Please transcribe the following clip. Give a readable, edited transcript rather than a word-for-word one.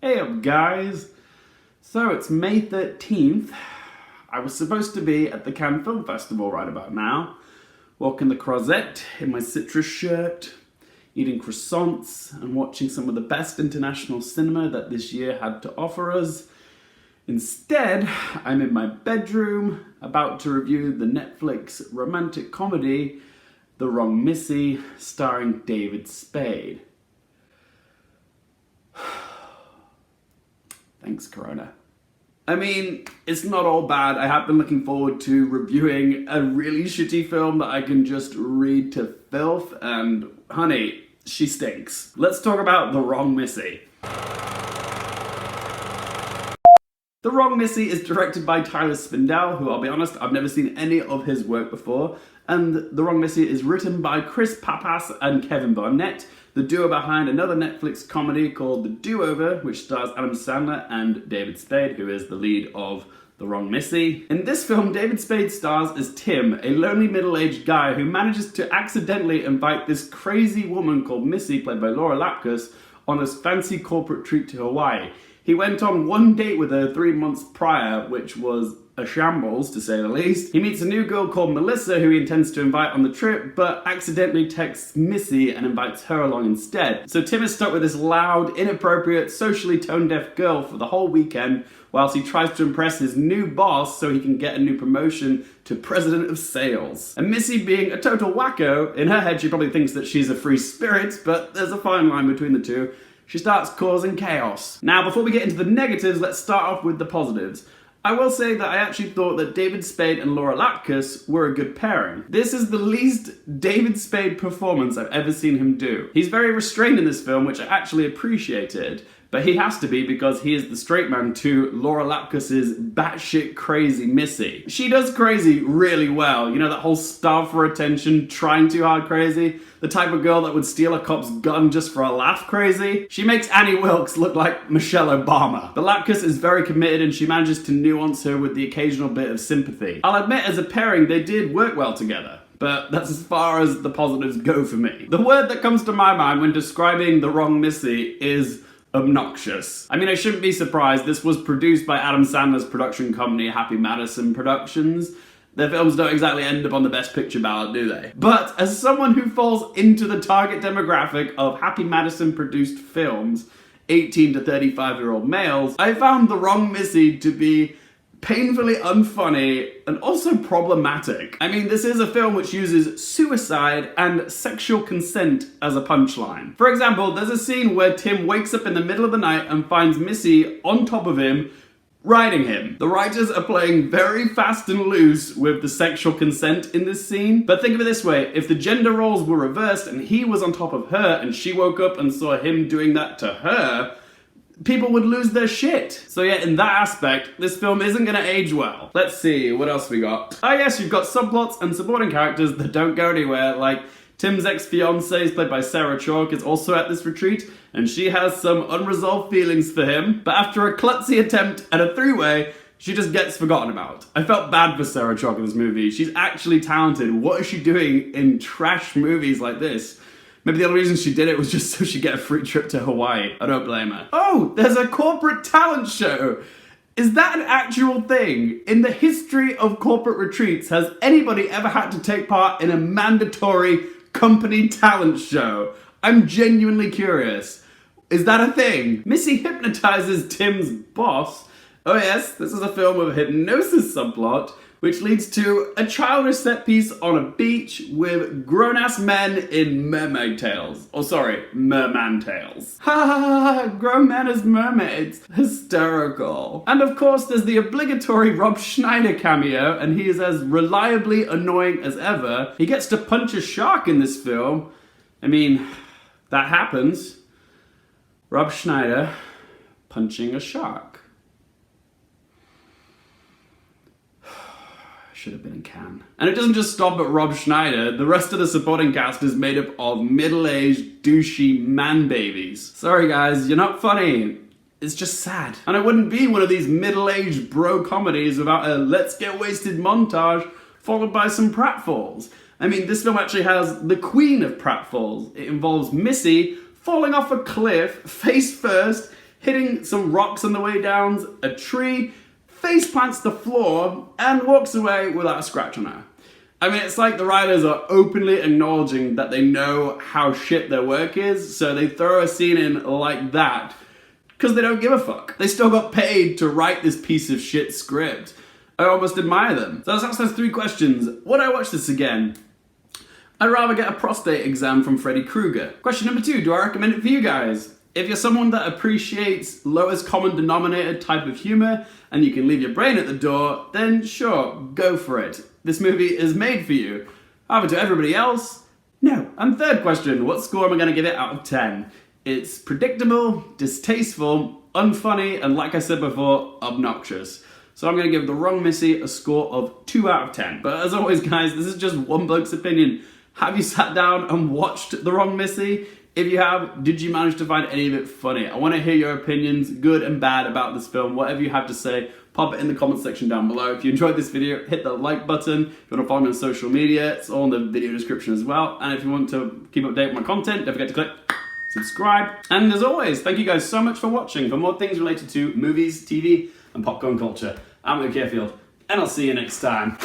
Hey up guys, so it's May 13th, I was supposed to be at the Cannes Film Festival right about now, walking the Croisette in my citrus shirt, eating croissants and watching some of the best international cinema that this year had to offer us. Instead, I'm in my bedroom about to review the Netflix romantic comedy The Wrong Missy, starring David Spade. Thanks, Corona. I mean, it's not all bad. I have been looking forward to reviewing a really shitty film that I can just read to filth, and honey, she stinks. Let's talk about The Wrong Missy. The Wrong Missy is directed by Tyler Spindel, who, I'll be honest, I've never seen any of his work before, and The Wrong Missy is written by Chris Pappas and Kevin Barnett, the duo behind another Netflix comedy called The Do-Over, which stars Adam Sandler and David Spade, who is the lead of The Wrong Missy. In this film, David Spade stars as Tim, a lonely middle-aged guy who manages to accidentally invite this crazy woman called Missy, played by Lauren Lapkus, on a fancy corporate trip to Hawaii. He went on one date with her 3 months prior, which was a shambles, to say the least. He meets a new girl called Melissa, who he intends to invite on the trip, but accidentally texts Missy and invites her along instead. So Tim is stuck with this loud, inappropriate, socially tone-deaf girl for the whole weekend, whilst he tries to impress his new boss so he can get a new promotion to president of sales. And Missy, being a total wacko, in her head she probably thinks that she's a free spirit, but there's a fine line between the two. She starts causing chaos. Now, before we get into the negatives, let's start off with the positives. I will say that I actually thought that David Spade and Lauren Lapkus were a good pairing. This is the least David Spade performance I've ever seen him do. He's very restrained in this film, which I actually appreciated, but he has to be because he is the straight man to Lauren Lapkus's batshit crazy Missy. She does crazy really well. You know, that whole starve for attention, trying too hard crazy? The type of girl that would steal a cop's gun just for a laugh crazy? She makes Annie Wilkes look like Michelle Obama. But Lapkus is very committed and she manages to nuance her with the occasional bit of sympathy. I'll admit, as a pairing, they did work well together. But that's as far as the positives go for me. The word that comes to my mind when describing The Wrong Missy is obnoxious. I mean, I shouldn't be surprised. This was produced by Adam Sandler's production company, Happy Madison Productions. Their films don't exactly end up on the Best Picture ballot, do they? But as someone who falls into the target demographic of Happy Madison produced films, 18 to 35-year-old males, I found The Wrong Missy to be painfully unfunny and also problematic. I mean, this is a film which uses suicide and sexual consent as a punchline. For example, there's a scene where Tim wakes up in the middle of the night and finds Missy on top of him, riding him. The writers are playing very fast and loose with the sexual consent in this scene, but think of it this way, if the gender roles were reversed and he was on top of her and she woke up and saw him doing that to her, people would lose their shit. So yeah, in that aspect, this film isn't gonna age well. Let's see, what else we got? Oh yes, you've got subplots and supporting characters that don't go anywhere, like Tim's ex-fiancée, played by Sarah Chalke, is also at this retreat, and she has some unresolved feelings for him, but after a klutzy attempt at a three-way, she just gets forgotten about. I felt bad for Sarah Chalke in this movie. She's actually talented. What is she doing in trash movies like this? Maybe the only reason she did it was just so she'd get a free trip to Hawaii. I don't blame her. Oh, there's a corporate talent show! Is that an actual thing? In the history of corporate retreats, has anybody ever had to take part in a mandatory company talent show? I'm genuinely curious. Is that a thing? Missy hypnotizes Tim's boss. Oh yes, this is a film with a hypnosis subplot, which leads to a childish set piece on a beach with grown-ass men in mermaid tails. Oh, sorry, merman tails. Ha ha ha ha, grown men as mermaids. Hysterical. And of course, there's the obligatory Rob Schneider cameo, and he is as reliably annoying as ever. He gets to punch a shark in this film. I mean, that happens. Rob Schneider punching a shark. Should have been in Cannes. And it doesn't just stop at Rob Schneider. The rest of the supporting cast is made up of middle-aged, douchey man babies. Sorry guys, you're not funny. It's just sad. And it wouldn't be one of these middle-aged bro comedies without a let's get wasted montage followed by some pratfalls. I mean, this film actually has the queen of pratfalls. It involves Missy falling off a cliff, face first, hitting some rocks on the way down, a tree, face plants the floor, and walks away without a scratch on her. I mean, it's like the writers are openly acknowledging that they know how shit their work is, so they throw a scene in like that because they don't give a fuck. They still got paid to write this piece of shit script. I almost admire them. So let's ask those 3 questions. Would I watch this again? I'd rather get a prostate exam from Freddy Krueger. Question number 2, do I recommend it for you guys? If you're someone that appreciates lowest common denominator type of humor and you can leave your brain at the door, then sure, go for it. This movie is made for you. However, to everybody else, no. And 3rd question, what score am I going to give it out of 10? It's predictable, distasteful, unfunny, and like I said before, obnoxious. So I'm going to give The Wrong Missy a score of 2 out of 10. But as always, guys, this is just one bloke's opinion. Have you sat down and watched The Wrong Missy? If you have, did you manage to find any of it funny? I want to hear your opinions, good and bad, about this film. Whatever you have to say, pop it in the comment section down below. If you enjoyed this video, hit the like button. If you want to follow me on social media, it's all in the video description as well. And if you want to keep up to date with my content, don't forget to click subscribe. And as always, thank you guys so much for watching. For more things related to movies, TV, and popcorn culture, I'm Luke Carefield, and I'll see you next time.